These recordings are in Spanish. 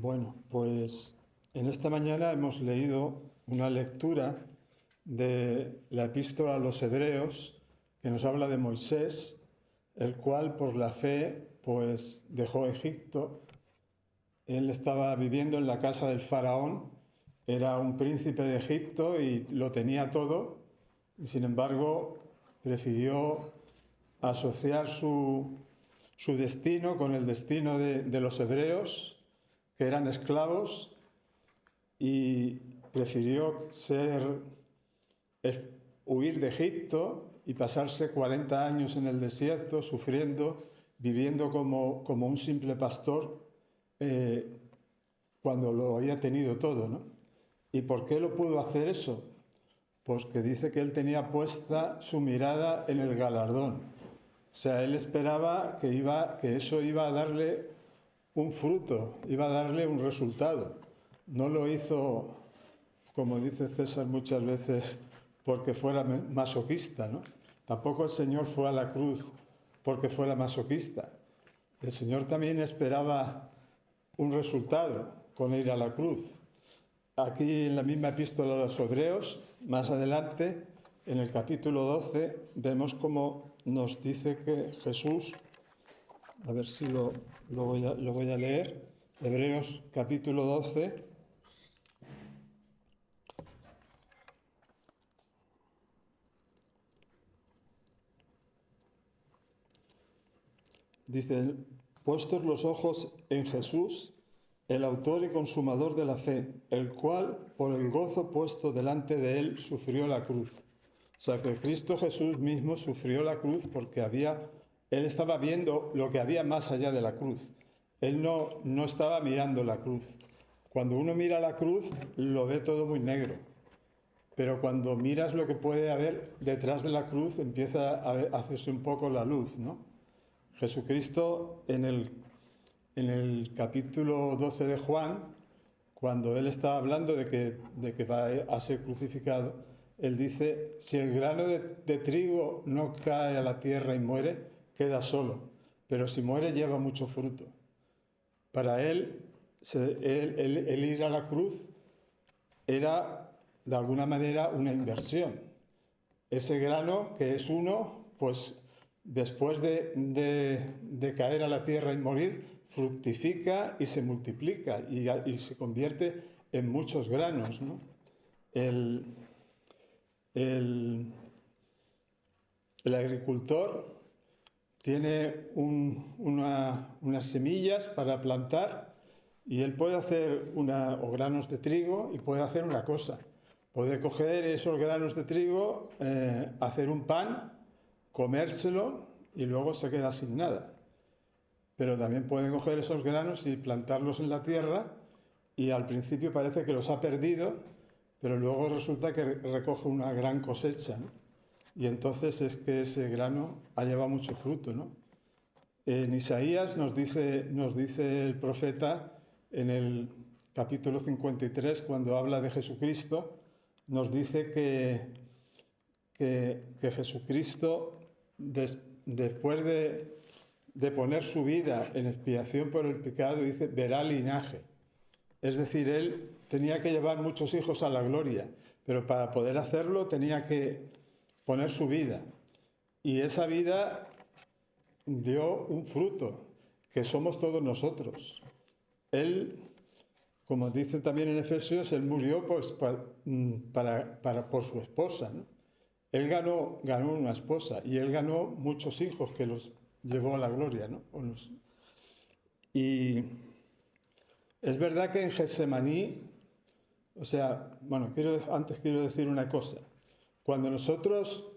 Bueno, pues en esta mañana hemos leído una lectura de la epístola a los Hebreos que nos habla de Moisés, el cual por la fe pues dejó Egipto. Él estaba viviendo en la casa del faraón, era un príncipe de Egipto y lo tenía todo, y sin embargo prefirió asociar su destino con el destino de los hebreos, que eran esclavos, y prefirió huir de Egipto y pasarse 40 años en el desierto sufriendo, viviendo como un simple pastor, cuando lo había tenido todo, ¿no? ¿Y por qué lo pudo hacer eso? Pues que dice que él tenía puesta su mirada en el galardón. O sea, él esperaba que eso iba a darle un fruto, iba a darle un resultado. No lo hizo, como dice César muchas veces, porque fuera masoquista, ¿no? Tampoco el Señor fue a la cruz porque fuera masoquista. El Señor también esperaba un resultado con ir a la cruz. Aquí en la misma epístola a los Hebreos, más adelante, en el capítulo 12, vemos cómo nos dice que Jesús, a ver si lo voy a leer, Hebreos capítulo 12, dice: puestos los ojos en Jesús, el autor y consumador de la fe, el cual, por el gozo puesto delante de él, sufrió la cruz. O sea, que Cristo Jesús mismo sufrió la cruz porque él estaba viendo lo que había más allá de la cruz. Él no estaba mirando la cruz. Cuando uno mira la cruz, lo ve todo muy negro. Pero cuando miras lo que puede haber detrás de la cruz, empieza a hacerse un poco la luz, ¿no? Jesucristo en el capítulo 12 de Juan, cuando él está hablando de que va a ser crucificado, él dice: si el grano de trigo no cae a la tierra y muere, queda solo, pero si muere lleva mucho fruto. Para él, el ir a la cruz era de alguna manera una inversión. Ese grano, que es uno, pues después de caer a la tierra y morir, fructifica y se multiplica y se convierte en muchos granos, ¿no? El, el, el agricultor tiene unas semillas para plantar y él puede hacer o granos de trigo, y puede hacer una cosa. Puede coger esos granos de trigo, hacer un pan, comérselo y luego se queda sin nada. Pero también puede coger esos granos y plantarlos en la tierra, y al principio parece que los ha perdido, pero luego resulta que recoge una gran cosecha, ¿no? Y entonces es que ese grano ha llevado mucho fruto, ¿no? En Isaías nos dice el profeta en el capítulo 53, cuando habla de Jesucristo, nos dice que Jesucristo, después de poner su vida en expiación por el pecado, dice: verá linaje. Es decir, él tenía que llevar muchos hijos a la gloria, pero para poder hacerlo tenía que poner su vida. Y esa vida dio un fruto, que somos todos nosotros. Él, como dice también en Efesios, él murió pues por su esposa, ¿no? Él ganó una esposa y él ganó muchos hijos que los llevó a la gloria, ¿no? Y es verdad que en Getsemaní, o sea, bueno, antes quiero decir una cosa. Cuando nosotros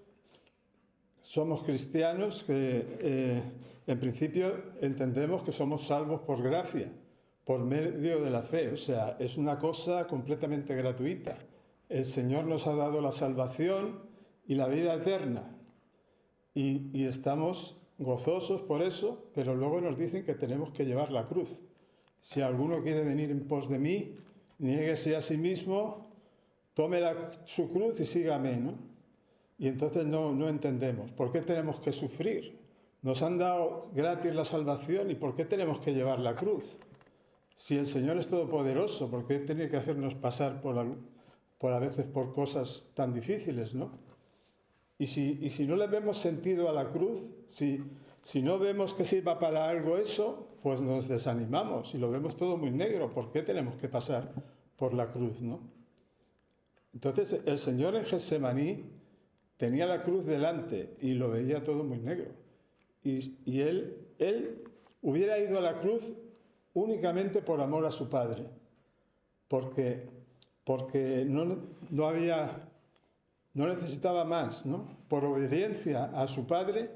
somos cristianos, que en principio entendemos que somos salvos por gracia, por medio de la fe. O sea, es una cosa completamente gratuita. El Señor nos ha dado la salvación y la vida eterna. Y estamos gozosos por eso, pero luego nos dicen que tenemos que llevar la cruz. Si alguno quiere venir en pos de mí, niéguese a sí mismo, tome su cruz y sígame, ¿no? Y entonces no entendemos. ¿Por qué tenemos que sufrir? Nos han dado gratis la salvación, ¿y por qué tenemos que llevar la cruz? si el Señor es todopoderoso, ¿por qué tiene que hacernos pasar a veces por cosas tan difíciles, ¿no? Y si no le vemos sentido a la cruz, si no vemos que sirva para algo eso, pues nos desanimamos y lo vemos todo muy negro. ¿Por qué tenemos que pasar por la cruz, no? Entonces el Señor en Getsemaní tenía la cruz delante y lo veía todo muy negro. Y él hubiera ido a la cruz únicamente por amor a su Padre, porque no necesitaba más, ¿no? Por obediencia a su Padre,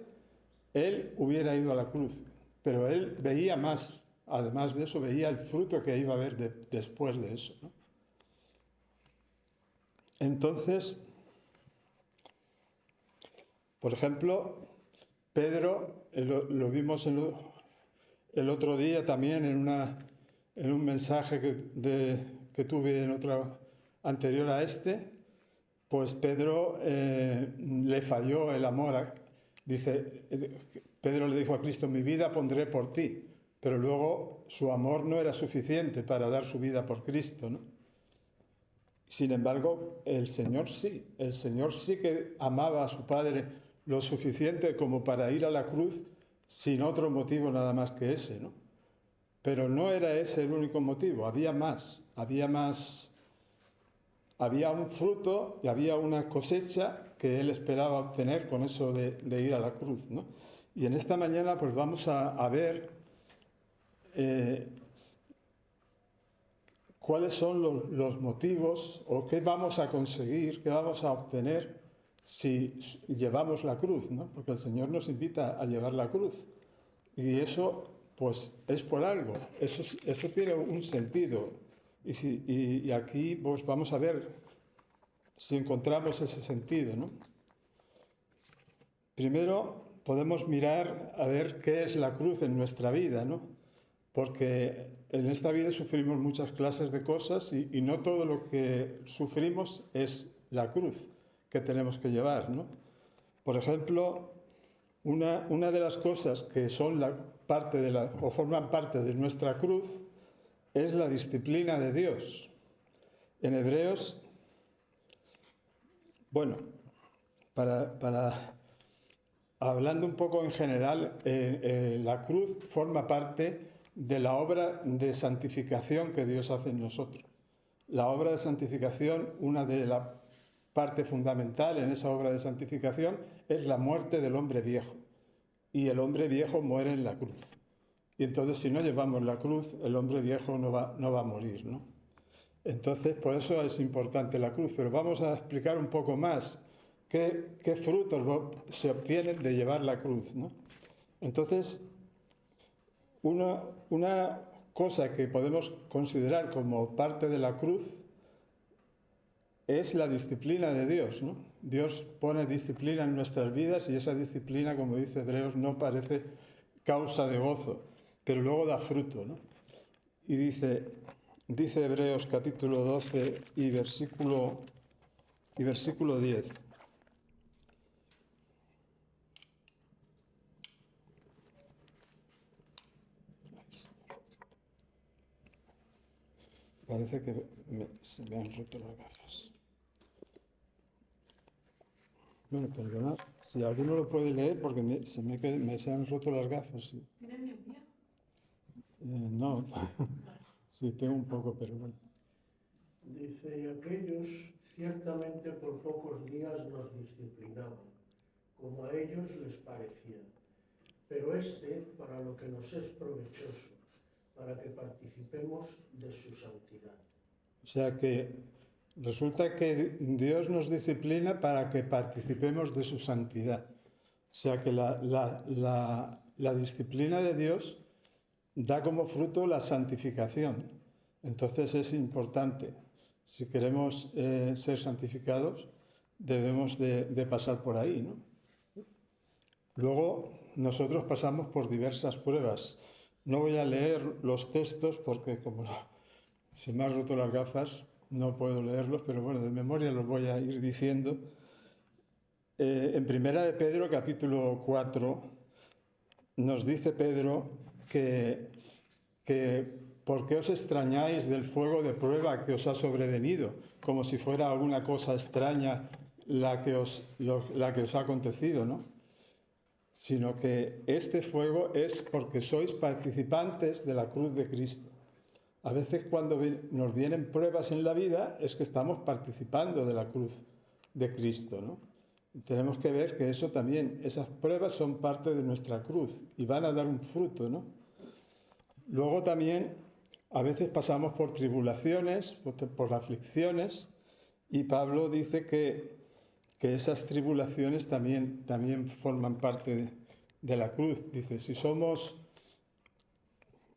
él hubiera ido a la cruz, pero él veía más, además de eso, veía el fruto que iba a haber después de eso, ¿no? Entonces, por ejemplo, Pedro, lo vimos el otro día también en un mensaje que tuve en otra anterior a este, pues Pedro le falló el amor. Dice, Pedro le dijo a Cristo, mi vida pondré por ti, pero luego su amor no era suficiente para dar su vida por Cristo, ¿no? Sin embargo, el Señor sí que amaba a su Padre lo suficiente como para ir a la cruz sin otro motivo nada más que ese, ¿no? Pero no era ese el único motivo, había un fruto y había una cosecha que él esperaba obtener con eso de ir a la cruz, ¿no? Y en esta mañana pues vamos a ver cuáles son los motivos o qué vamos a conseguir, qué vamos a obtener si llevamos la cruz, ¿no? Porque el Señor nos invita a llevar la cruz. Y eso, pues, es por algo. Eso tiene un sentido. Y aquí, pues, vamos a ver si encontramos ese sentido, ¿no? Primero, podemos mirar a ver qué es la cruz en nuestra vida, ¿no? Porque en esta vida sufrimos muchas clases de cosas y no todo lo que sufrimos es la cruz que tenemos que llevar, ¿no? Por ejemplo, una de las cosas que son o forman parte de nuestra cruz es la disciplina de Dios. En Hebreos, bueno, hablando un poco en general, la cruz forma parte de la obra de santificación que Dios hace en nosotros. La obra de santificación, una de las partes fundamentales en esa obra de santificación es la muerte del hombre viejo. Y el hombre viejo muere en la cruz. Y entonces si no llevamos la cruz, el hombre viejo no va a morir, ¿no? Entonces, por eso es importante la cruz. Pero vamos a explicar un poco más qué frutos se obtienen de llevar la cruz, ¿no? Entonces, una cosa que podemos considerar como parte de la cruz es la disciplina de Dios, ¿no? Dios pone disciplina en nuestras vidas y esa disciplina, como dice Hebreos, no parece causa de gozo, pero luego da fruto, ¿no? Y dice Hebreos capítulo 12 y versículo 10. Parece que se me han roto las gafas. Bueno, perdona, si alguno lo puede leer porque se han roto las gafas. Sí. ¿Tienes miopía? No, sí, tengo un poco, pero bueno. Dice, y aquellos ciertamente por pocos días nos disciplinaban, como a ellos les parecía, pero para lo que nos es provechoso, para que participemos de su santidad. O sea que resulta que Dios nos disciplina para que participemos de su santidad. O sea que la disciplina de Dios da como fruto la santificación. Entonces es importante. Si queremos ser santificados, debemos de pasar por ahí, ¿no? Luego nosotros pasamos por diversas pruebas. No voy a leer los textos porque como se me han roto las gafas, no puedo leerlos, pero bueno, de memoria los voy a ir diciendo. En Primera de Pedro, capítulo 4, nos dice Pedro que ¿por qué os extrañáis del fuego de prueba que os ha sobrevenido, como si fuera alguna cosa extraña la que os ha acontecido, ¿no? Sino que este fuego es porque sois participantes de la cruz de Cristo. A veces cuando nos vienen pruebas en la vida es que estamos participando de la cruz de Cristo, ¿no? Y tenemos que ver que eso también, esas pruebas son parte de nuestra cruz y van a dar un fruto, ¿no? Luego también a veces pasamos por tribulaciones, por aflicciones, y Pablo dice que esas tribulaciones también forman parte de la cruz. Dice, si somos,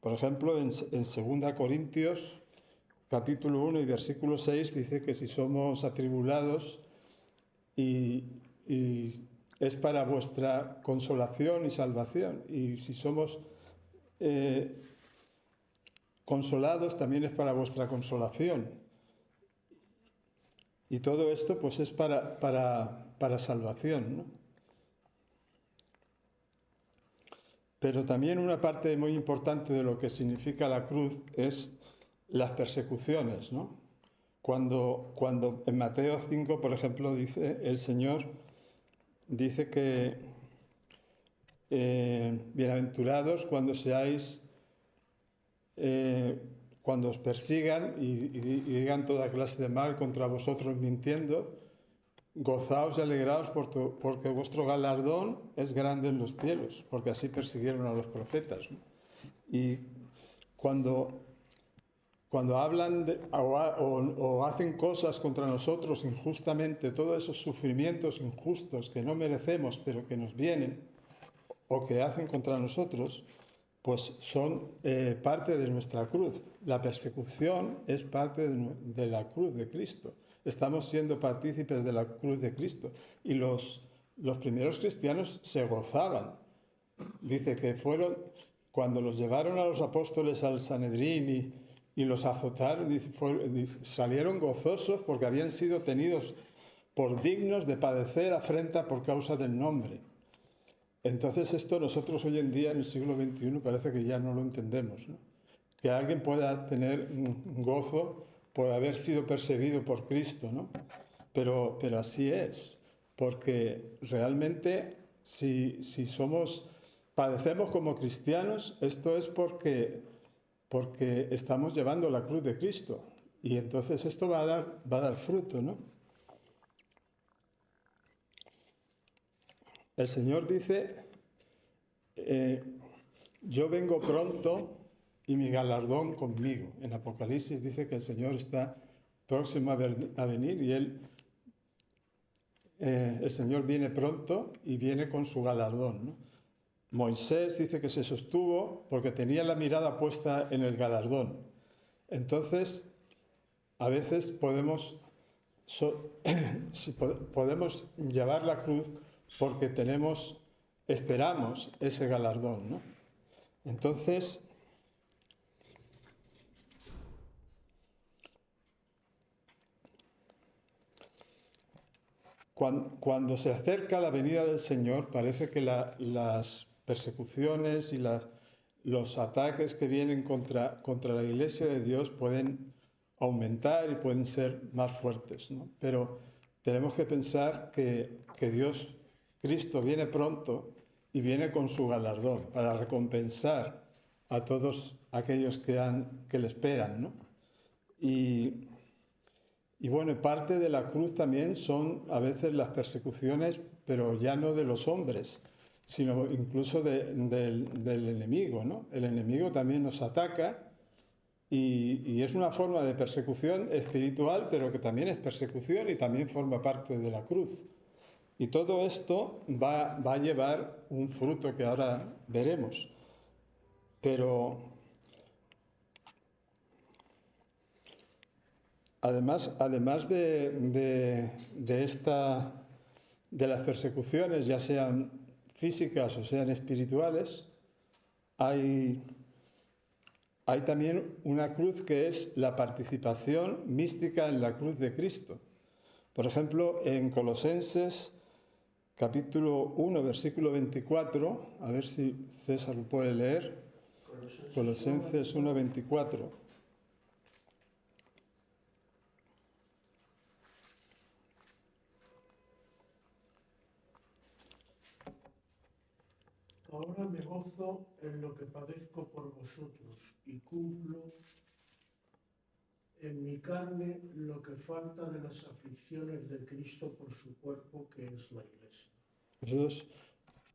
por ejemplo, en 2 Corintios, capítulo 1 y versículo 6, dice que si somos atribulados y es para vuestra consolación y salvación. Y si somos consolados, también es para vuestra consolación. Y todo esto pues es para salvación, ¿no? Pero también una parte muy importante de lo que significa la cruz es las persecuciones, ¿no? Cuando en Mateo 5, por ejemplo, dice el Señor, dice que bienaventurados cuando seáis, cuando os persigan y digan toda clase de mal contra vosotros mintiendo, gozaos y alegraos porque vuestro galardón es grande en los cielos, porque así persiguieron a los profetas, ¿no? Y cuando hablan o hacen cosas contra nosotros injustamente, todos esos sufrimientos injustos que no merecemos pero que nos vienen o que hacen contra nosotros, pues son parte de nuestra cruz. La persecución es parte de la cruz de Cristo. Estamos siendo partícipes de la cruz de Cristo. Y los primeros cristianos se gozaban. Dice que cuando los llevaron a los apóstoles al Sanedrín y los azotaron, salieron gozosos porque habían sido tenidos por dignos de padecer afrenta por causa del nombre. Entonces esto nosotros hoy en día, en el siglo XXI, parece que ya no lo entendemos, ¿no? Que alguien pueda tener un gozo por haber sido perseguido por Cristo, ¿no? Pero así es, porque realmente si padecemos como cristianos, esto es porque estamos llevando la cruz de Cristo. Y entonces esto va a dar fruto, ¿no? El Señor dice, yo vengo pronto y mi galardón conmigo. En Apocalipsis dice que el Señor está próximo a venir y el Señor viene pronto y viene con su galardón, ¿no? Moisés dice que se sostuvo porque tenía la mirada puesta en el galardón. Entonces, a veces podemos llevar la cruz porque esperamos ese galardón, ¿no? Entonces, cuando se acerca la venida del Señor, parece que las persecuciones y los ataques que vienen contra la Iglesia de Dios pueden aumentar y pueden ser más fuertes, ¿no? Pero tenemos que pensar que Cristo viene pronto y viene con su galardón para recompensar a todos aquellos que le esperan, ¿no? Y bueno, parte de la cruz también son a veces las persecuciones, pero ya no de los hombres, sino incluso del enemigo, ¿no? El enemigo también nos ataca y es una forma de persecución espiritual, pero que también es persecución y también forma parte de la cruz. Y todo esto va a llevar un fruto que ahora veremos. Pero además de las persecuciones, ya sean físicas o sean espirituales, hay también una cruz que es la participación mística en la cruz de Cristo. Por ejemplo, en Colosenses capítulo 1, versículo 24, a ver si César lo puede leer. Colosenses 1:24. Ahora me gozo en lo que padezco por vosotros y cumplo en mi carne lo que falta de las aflicciones de Cristo por su cuerpo, que es la Iglesia. Nosotros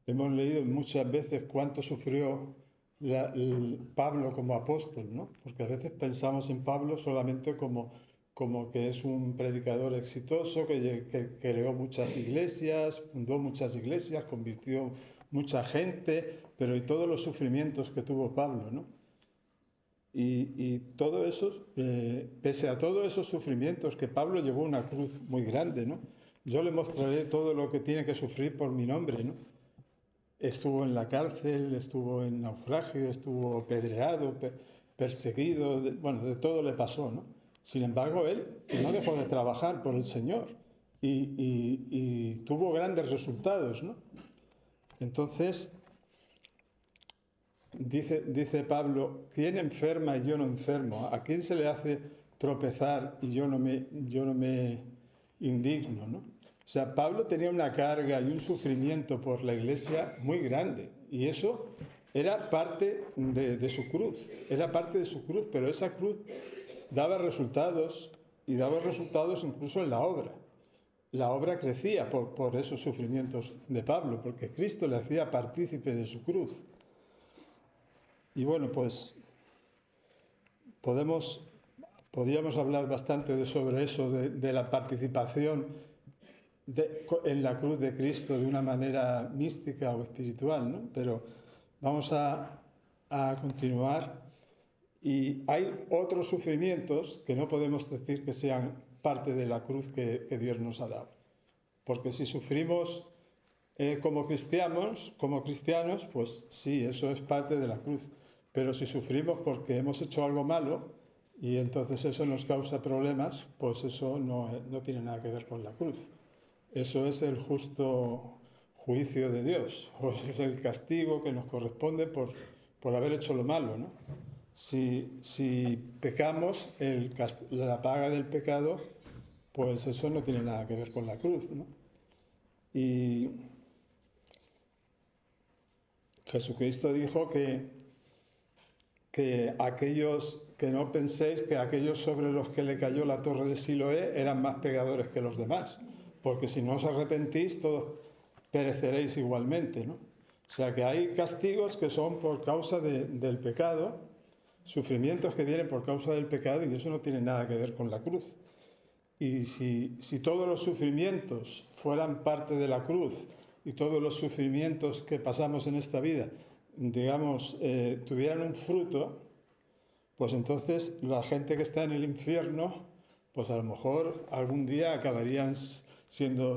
hemos leído muchas veces cuánto sufrió Pablo como apóstol, ¿no? Porque a veces pensamos en Pablo solamente como que es un predicador exitoso, que creó muchas iglesias, fundó muchas iglesias, convirtió mucha gente, pero y todos los sufrimientos que tuvo Pablo, ¿no? Y todo eso, pese a todos esos sufrimientos, que Pablo llevó una cruz muy grande, ¿no? Yo le mostraré todo lo que tiene que sufrir por mi nombre, ¿no? Estuvo en la cárcel, estuvo en naufragio, estuvo apedreado, perseguido, bueno, de todo le pasó, ¿no? Sin embargo, él no dejó de trabajar por el Señor y tuvo grandes resultados, ¿no? Entonces, dice Pablo, ¿quién enferma y yo no enfermo? ¿A quién se le hace tropezar y yo no me indigno, ¿no? O sea, Pablo tenía una carga y un sufrimiento por la iglesia muy grande y eso era parte de su cruz, era parte de su cruz, pero esa cruz daba resultados y daba resultados incluso en la obra. La obra crecía por esos sufrimientos de Pablo, porque Cristo le hacía partícipe de su cruz. Y bueno, pues podríamos hablar bastante sobre eso, de la participación en la cruz de Cristo de una manera mística o espiritual, ¿no? Pero vamos a continuar. Y hay otros sufrimientos que no podemos decir que sean parte de la cruz que Dios nos ha dado. Porque si sufrimos como cristianos, pues sí, eso es parte de la cruz. Pero si sufrimos porque hemos hecho algo malo y entonces eso nos causa problemas, pues eso no tiene nada que ver con la cruz. Eso es el justo juicio de Dios, o es el castigo que nos corresponde por haber hecho lo malo, ¿no? Si pecamos, la paga del pecado, pues eso no tiene nada que ver con la cruz, ¿no? Y Jesucristo dijo que no penséis que aquellos sobre los que le cayó la torre de Siloé eran más pecadores que los demás, porque si no os arrepentís, todos pereceréis igualmente, ¿no? O sea que hay castigos que son por causa del pecado, sufrimientos que vienen por causa del pecado, y eso no tiene nada que ver con la cruz. Y si todos los sufrimientos fueran parte de la cruz y todos los sufrimientos que pasamos en esta vida, digamos, tuvieran un fruto, pues entonces la gente que está en el infierno, pues a lo mejor algún día acabarían siendo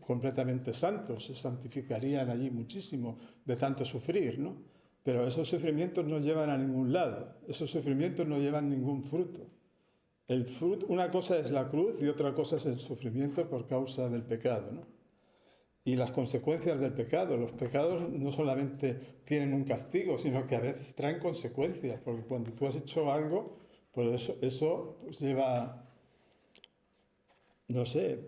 completamente santos, se santificarían allí muchísimo de tanto sufrir, ¿no? Pero esos sufrimientos no llevan a ningún lado, esos sufrimientos no llevan ningún fruto. El fruto, una cosa es la cruz y otra cosa es el sufrimiento por causa del pecado, ¿no? Y las consecuencias del pecado. Los pecados no solamente tienen un castigo, sino que a veces traen consecuencias, porque cuando tú has hecho algo, pues eso pues lleva, no sé,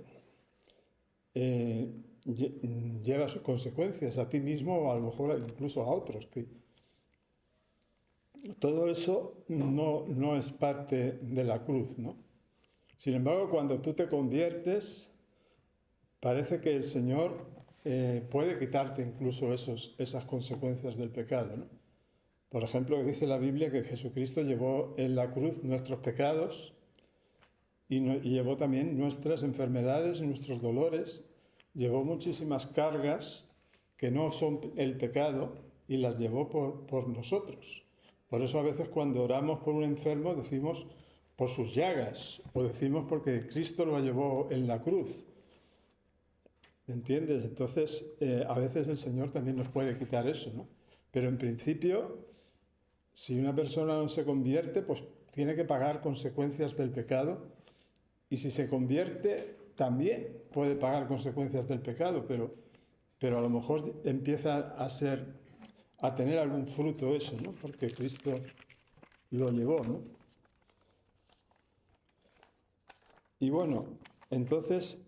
lleva sus consecuencias a ti mismo o a lo mejor incluso a otros. Todo eso no es parte de la cruz, ¿no? Sin embargo, cuando tú te conviertes, parece que el Señor puede quitarte incluso esas consecuencias del pecado, ¿no? Por ejemplo, dice la Biblia que Jesucristo llevó en la cruz nuestros pecados y llevó también nuestras enfermedades, nuestros dolores, llevó muchísimas cargas que no son el pecado y las llevó por nosotros. Por eso a veces cuando oramos por un enfermo decimos por sus llagas o decimos porque Cristo lo llevó en la cruz. ¿Me entiendes? Entonces, a veces el Señor también nos puede quitar eso, ¿no? Pero en principio, si una persona no se convierte, pues tiene que pagar consecuencias del pecado. Y si se convierte, también puede pagar consecuencias del pecado, pero a lo mejor empieza a tener algún fruto eso, ¿no? Porque Cristo lo llevó, ¿no? Y bueno, entonces,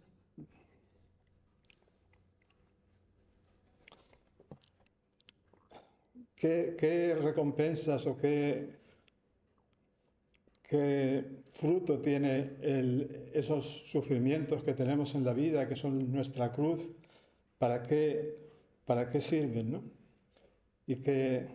¿qué recompensas o qué fruto tiene esos sufrimientos que tenemos en la vida, que son nuestra cruz? ¿Para qué sirven, no? Y que,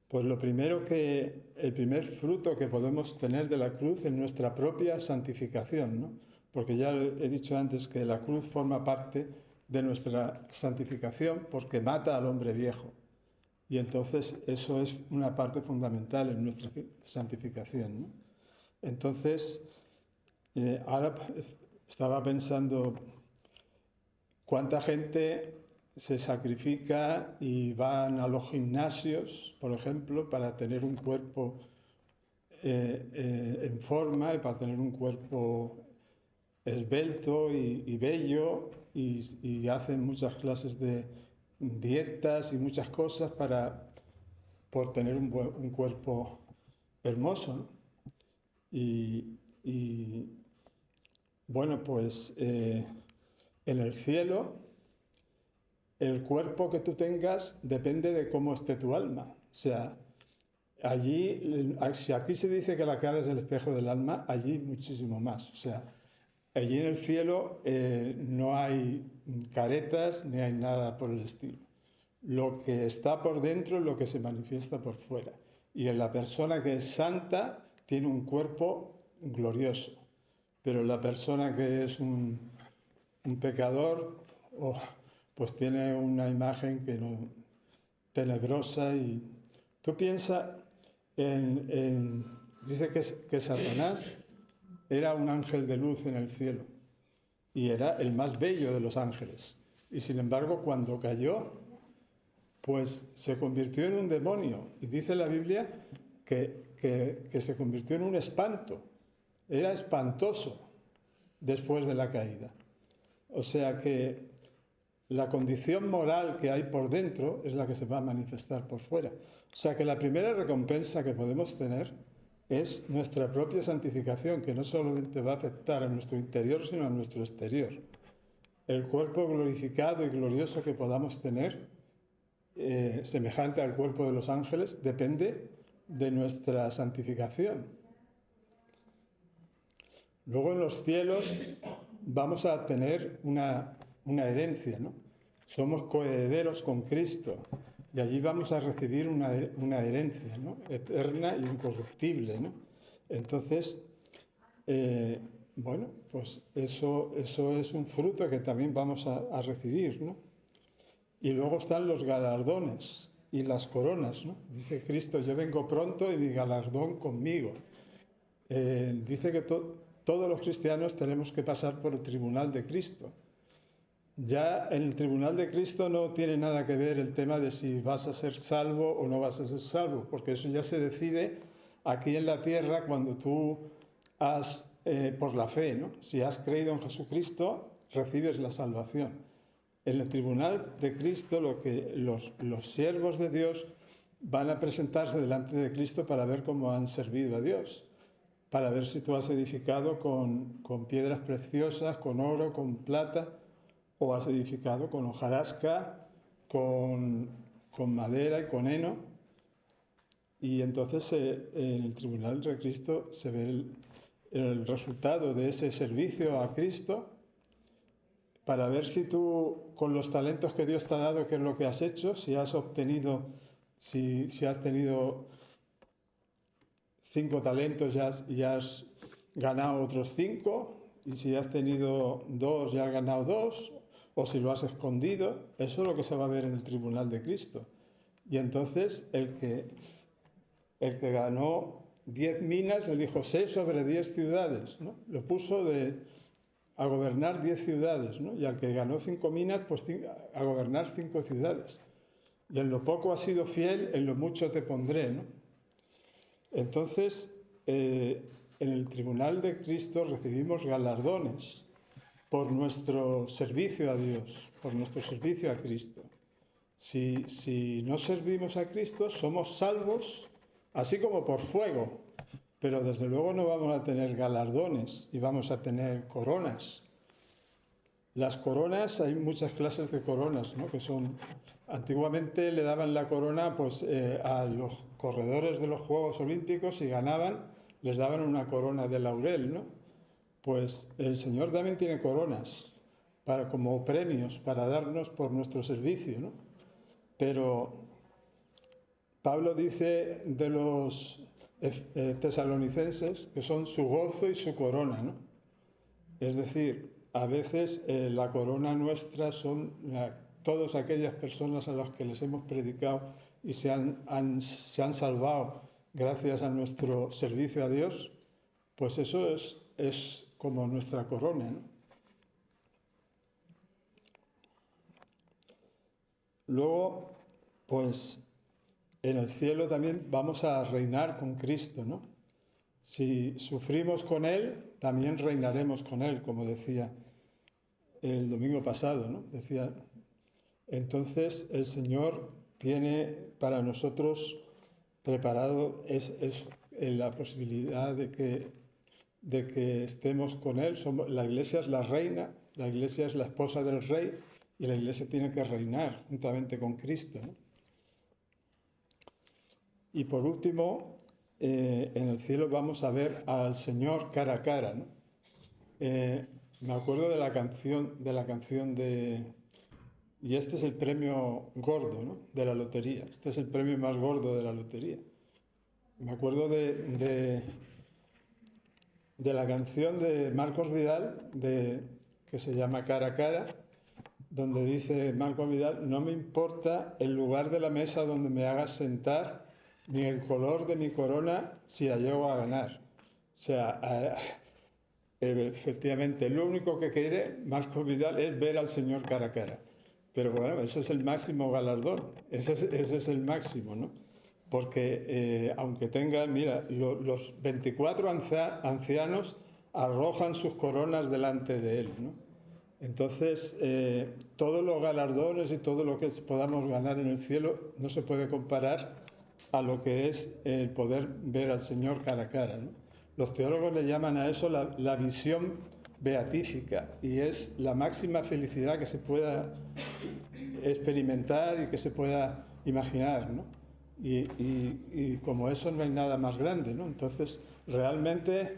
pues el primer fruto que podemos tener de la cruz es nuestra propia santificación, ¿no? Porque ya he dicho antes que la cruz forma parte de nuestra santificación porque mata al hombre viejo. Y entonces eso es una parte fundamental en nuestra santificación, ¿no? Entonces, ahora estaba pensando cuánta gente se sacrifica y van a los gimnasios, por ejemplo, para tener un cuerpo en forma y para tener un cuerpo esbelto y bello y hacen muchas clases de dietas y muchas cosas por tener un cuerpo hermoso, ¿no? Y bueno, pues en el cielo el cuerpo que tú tengas depende de cómo esté tu alma. O sea, allí, si aquí se dice que la cara es el espejo del alma, allí muchísimo más. O sea, allí en el cielo no hay caretas ni hay nada por el estilo. Lo que está por dentro es lo que se manifiesta por fuera. Y en la persona que es santa tiene un cuerpo glorioso. Pero la persona que es un pecador, pues tiene una imagen que no, tenebrosa. Y tú piensas dice que Satanás era un ángel de luz en el cielo y era el más bello de los ángeles. Y sin embargo, cuando cayó, pues se convirtió en un demonio. Y dice la Biblia que se convirtió en un espanto. Era espantoso después de la caída. O sea que la condición moral que hay por dentro es la que se va a manifestar por fuera. O sea que la primera recompensa que podemos tener es nuestra propia santificación, que no solamente va a afectar a nuestro interior, sino a nuestro exterior. El cuerpo glorificado y glorioso que podamos tener, semejante al cuerpo de los ángeles, depende de nuestra santificación. Luego en los cielos vamos a tener una herencia, ¿no? Somos coherederos con Cristo y allí vamos a recibir una herencia, ¿no? Eterna e incorruptible, ¿no? Entonces, bueno, pues eso es un fruto que también vamos a recibir, ¿no? Y luego están los galardones y las coronas, ¿no? Dice Cristo, yo vengo pronto y mi galardón conmigo. Dice que todos los cristianos tenemos que pasar por el tribunal de Cristo. Ya en el tribunal de Cristo no tiene nada que ver el tema de si vas a ser salvo o no vas a ser salvo, porque eso ya se decide aquí en la tierra cuando tú has, por la fe, ¿no? Si has creído en Jesucristo, recibes la salvación. En el tribunal de Cristo los siervos de Dios van a presentarse delante de Cristo para ver cómo han servido a Dios, para ver si tú has edificado con piedras preciosas, con oro, con plata, o has edificado con hojarasca, con madera y con heno. Y entonces en el tribunal de Cristo se ve el resultado de ese servicio a Cristo, para ver si tú, con los talentos que Dios te ha dado, qué es lo que has hecho, si has obtenido, si has tenido 5 talentos y has ganado otros 5, y si has tenido 2 y has ganado 2, o si lo has escondido. Eso es lo que se va a ver en el tribunal de Cristo. Y entonces el que ganó 10 minas le dijo, sé sobre 10 ciudades, ¿no? Lo puso a gobernar 10 ciudades, ¿no? Y al que ganó 5 minas, pues a gobernar 5 ciudades. Y en lo poco has sido fiel, en lo mucho te pondré, ¿no? Entonces, en el tribunal de Cristo recibimos galardones por nuestro servicio a Dios, por nuestro servicio a Cristo. Si no servimos a Cristo, somos salvos, así como por fuego, pero desde luego no vamos a tener galardones y vamos a tener coronas. Las coronas, hay muchas clases de coronas, ¿no? Antiguamente le daban la corona pues, a los corredores de los Juegos Olímpicos y ganaban, les daban una corona de laurel, ¿no? Pues el Señor también tiene coronas como premios para darnos por nuestro servicio, ¿no? Pero Pablo dice de los tesalonicenses que son su gozo y su corona, ¿no? Es decir, a veces la corona nuestra son todas aquellas personas a las que les hemos predicado y se han salvado gracias a nuestro servicio a Dios, pues eso es como nuestra corona, ¿no? Luego, pues en el cielo también vamos a reinar con Cristo, ¿no? Si sufrimos con Él, también reinaremos con Él, como decía el domingo pasado, ¿no? Decía, entonces el Señor tiene para nosotros preparado la posibilidad de que estemos con Él. La Iglesia es la reina, la Iglesia es la esposa del Rey y la Iglesia tiene que reinar juntamente con Cristo, ¿no? Y por último, en el cielo vamos a ver al Señor cara a cara, ¿no? Me acuerdo de la canción y este es el premio gordo, ¿no? De la lotería. Este es el premio más gordo de la lotería. Me acuerdo de la canción de Marcos Vidal que se llama Cara a Cara, donde dice Marcos Vidal: no me importa el lugar de la mesa donde me hagas sentar, ni el color de mi corona si la llego a ganar. O sea, efectivamente, lo único que quiere Marcos Vidal es ver al Señor cara a cara. Pero bueno, ese es el máximo galardón, ese es el máximo, ¿no? Porque aunque tengan, mira, los 24 ancianos arrojan sus coronas delante de Él, ¿no? Entonces, todos los galardones y todo lo que podamos ganar en el cielo no se puede comparar a lo que es el poder ver al Señor cara a cara, ¿no? Los teólogos le llaman a eso la visión beatífica, y es la máxima felicidad que se pueda experimentar y que se pueda imaginar, ¿no? Y como eso no hay nada más grande, ¿no? Entonces, realmente,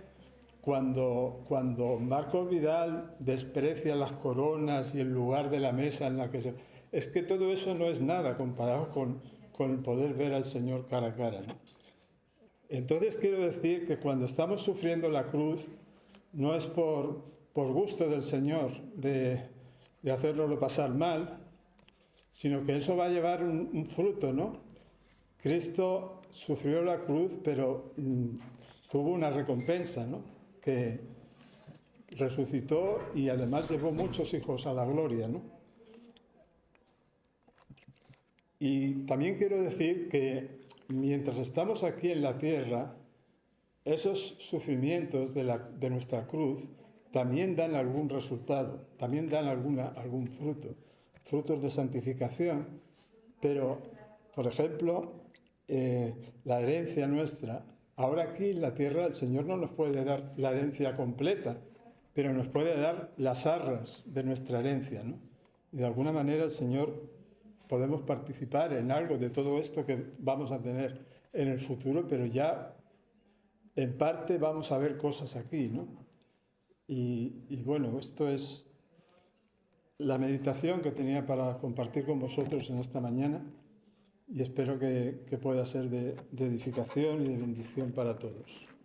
cuando Marcos Vidal desprecia las coronas y el lugar de la mesa en la que es que todo eso no es nada comparado con el poder ver al Señor cara a cara, ¿no? Entonces quiero decir que cuando estamos sufriendo la cruz, no es por gusto del Señor de hacernoslo pasar mal, sino que eso va a llevar un fruto, ¿no? Cristo sufrió la cruz, pero tuvo una recompensa, ¿no? Que resucitó y además llevó muchos hijos a la gloria, ¿no? Y también quiero decir que mientras estamos aquí en la tierra, esos sufrimientos de nuestra cruz también dan algún resultado, también dan algún fruto, frutos de santificación. Pero, por ejemplo, la herencia nuestra, ahora aquí en la tierra el Señor no nos puede dar la herencia completa, pero nos puede dar las arras de nuestra herencia, ¿no? Y de alguna manera el Señor podemos participar en algo de todo esto que vamos a tener en el futuro, pero ya en parte vamos a ver cosas aquí, ¿no? Y bueno, esto es la meditación que tenía para compartir con vosotros en esta mañana, y espero que pueda ser de edificación y de bendición para todos.